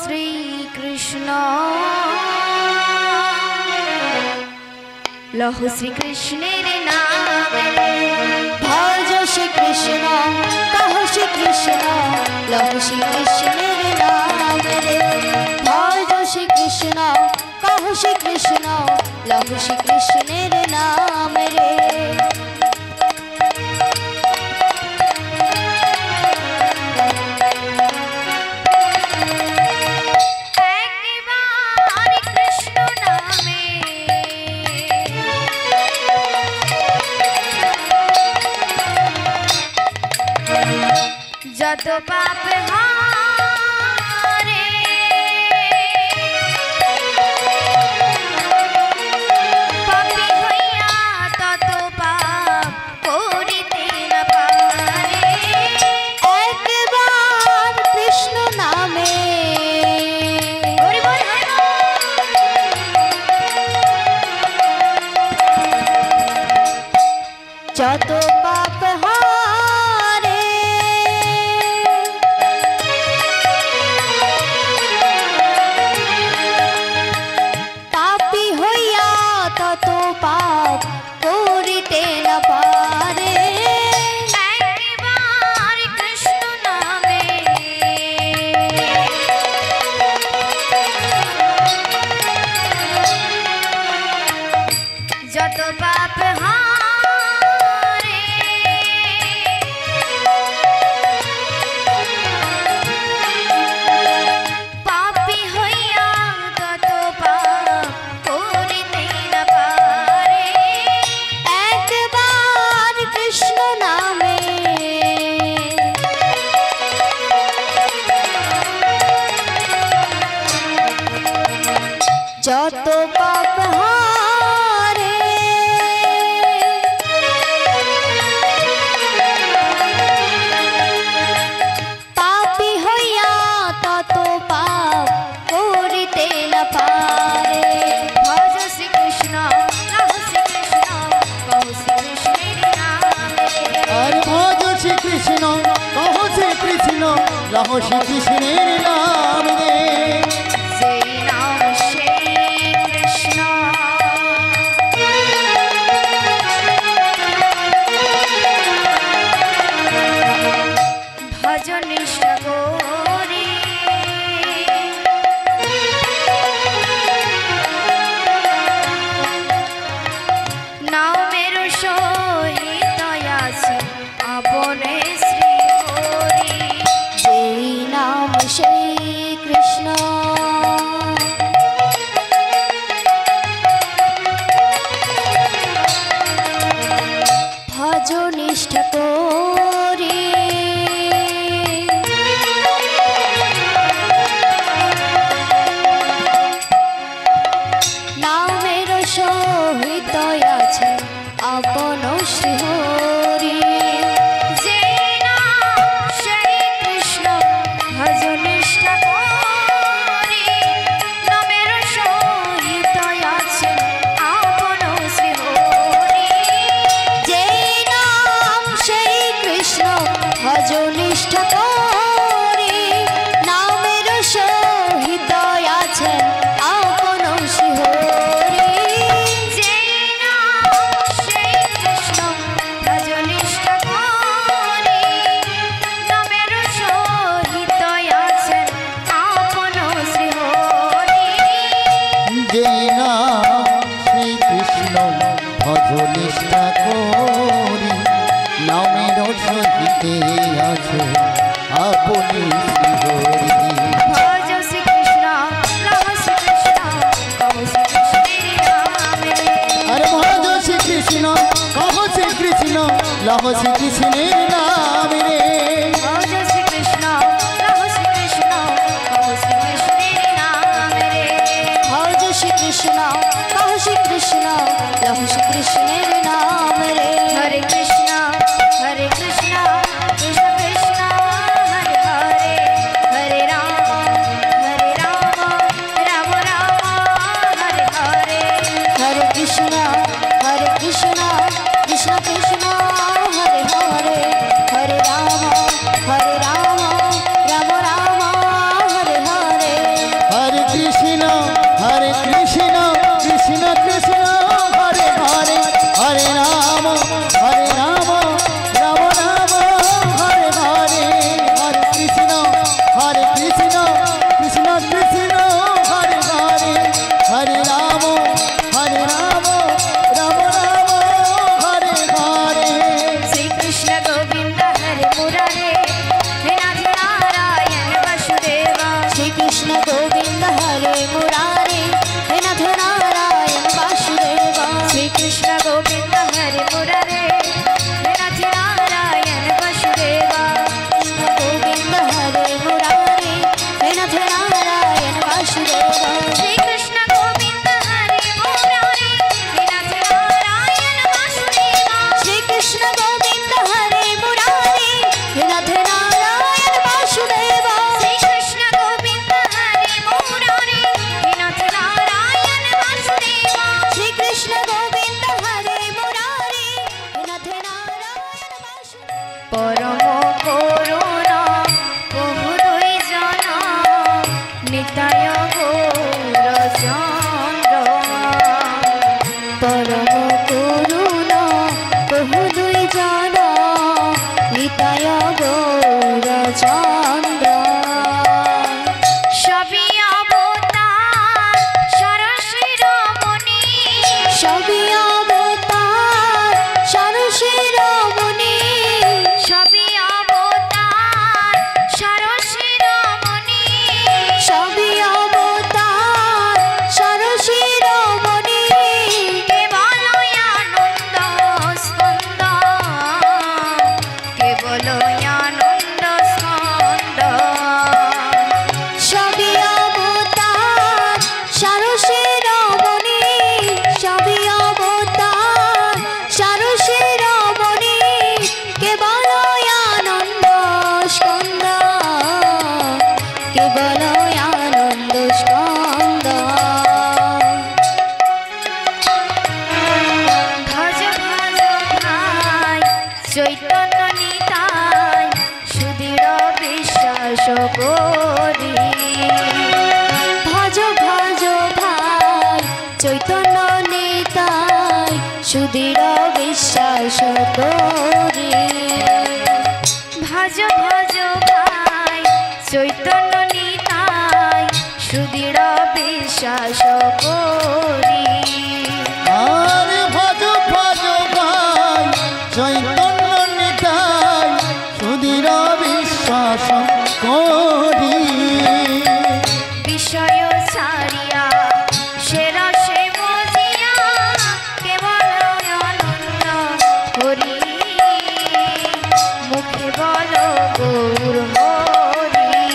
श्री कृष्ण लहो श्री कृष्णेर नाम भज श्री कृष्ण कहो श्री कृष्ण लहो श्री कृष्णेर नाम भज श्री कृष्ण कहो श्री कृष्ण लहो श्री कृष्णेर नाम रे। যত পাপ হারে পাপী হইয়া তত পাপ করিতে না পারে একবার কৃষ্ণ নামে যত পাপ যত পাপ হারে পাপী হইয়া তত পাপ করিতে না পারে একবার কৃষ্ণ নামে যত পাপ लहो श्री कृष्णेर नाम रे সেই নাম সেই কৃষ্ণ ভজন নিষ্ঠা করি নামের সহিত আছে আপনে শ্রী হরি সেই নাম সেই কৃষ্ণ ভজ নিষ্ঠা করি নামের সহিত আছে আপন শ্রী হরি নিষ্ঠা করি নামের সহিত আছে আপন শ্রী হরি যে নাম সেই কৃষ্ণ ভজ নিষ্ঠা করি নামের সহিত আছে আপন শ্রী হরি যে নাম সেই কৃষ্ণ ভজ নিষ্ঠা করি নামের সহিতে আছে আপনি শ্রী হরি ভজ শ্রী কৃষ্ণ লহ শ্রী কৃষ্ণ কহো শ্রী কৃষ্ণের নাম আরে ভজ শ্রী কৃষ্ণ কহো শ্রী কৃষ্ণ লহ শ্রী কৃষ্ণের নাম রে ভজ শ্রী কৃষ্ণ লহ শ্রী কৃষ্ণ কহো শ্রী কৃষ্ণের নাম রে ভজ শ্রী কৃষ্ণ কহো শ্রী কৃষ্ণ লহ শ্রী কৃষ্ণের নাম রে হরে কৃষ্ণ কৃষ্ণ কৃষ্ণ হরে হরে হরে রাম রাম রাম হরে হরে হরে কৃষ্ণ কৃষ্ণ কৃষ্ণ হরে হরে হরে রাম রাম রাম হরে হরে গৌরচন্দ্র পরম করুণা বহু দুই জন নিতায় গৌরচন্দ্র সবই অবতার সরসিরমণি সবই অবতার সরসিরমণি সবই অবতার সরসিরমণি সবই অবতার সরসিরমণি কেবল আনন্দ স্কন্দ কেবল আনন্দ স্কন্দ সবই অবতার সরসিরমণি সবই অবতার সরসিরমণি কেবল আনন্দ স্কন্দ কেবল আনন্দ স্কন্দ ভজ ভজ ভাই চৈতন্য নিতাই সুদৃঢ় বিশ্বাস করি ভজ ভজ ভাই চৈতন্য নিতাই সুদৃঢ় বিশ্বাস করি ভজ ভজ ভাই চৈতন্য নিতাই সুদৃঢ় বিশ্বাস করি আরে ভজ ভজ ভাই চৈতন্য নিতাই সুধীর বিশ্বাস করি বিষয় ছাড়িয়া সে রসে মজিয়া কেবল আনন্দ হরি মুখে বল গৌর হরি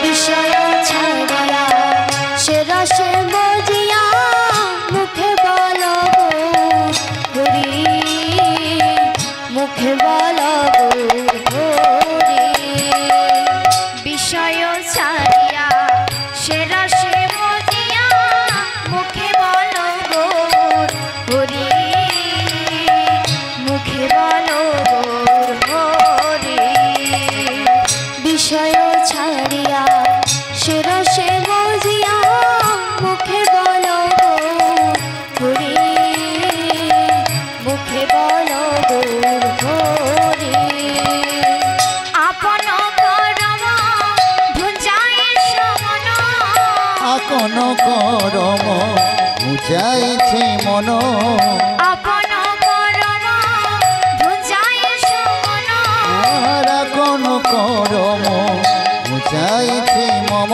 বিষয় ছাড়িয়া সে রসে মজিয়া মুখে বল গৌর হরি মুখে বল গৌর হরি বিষয় ছাড়িয়া সে রসে মজিয়া মুখে বল গৌর হরি মুখে বল গৌর হরি বিষয় ছাড়িয়া সে রসে মজিয়া মুখে বল গৌর হরি মুখে বল গৌর হরি আপন করম ভুঞ্জায় সমন আকন করম বুঝাইছে মন আপন করম ভুঞ্জায় সমন আর আকন করম বুঝাইছে মম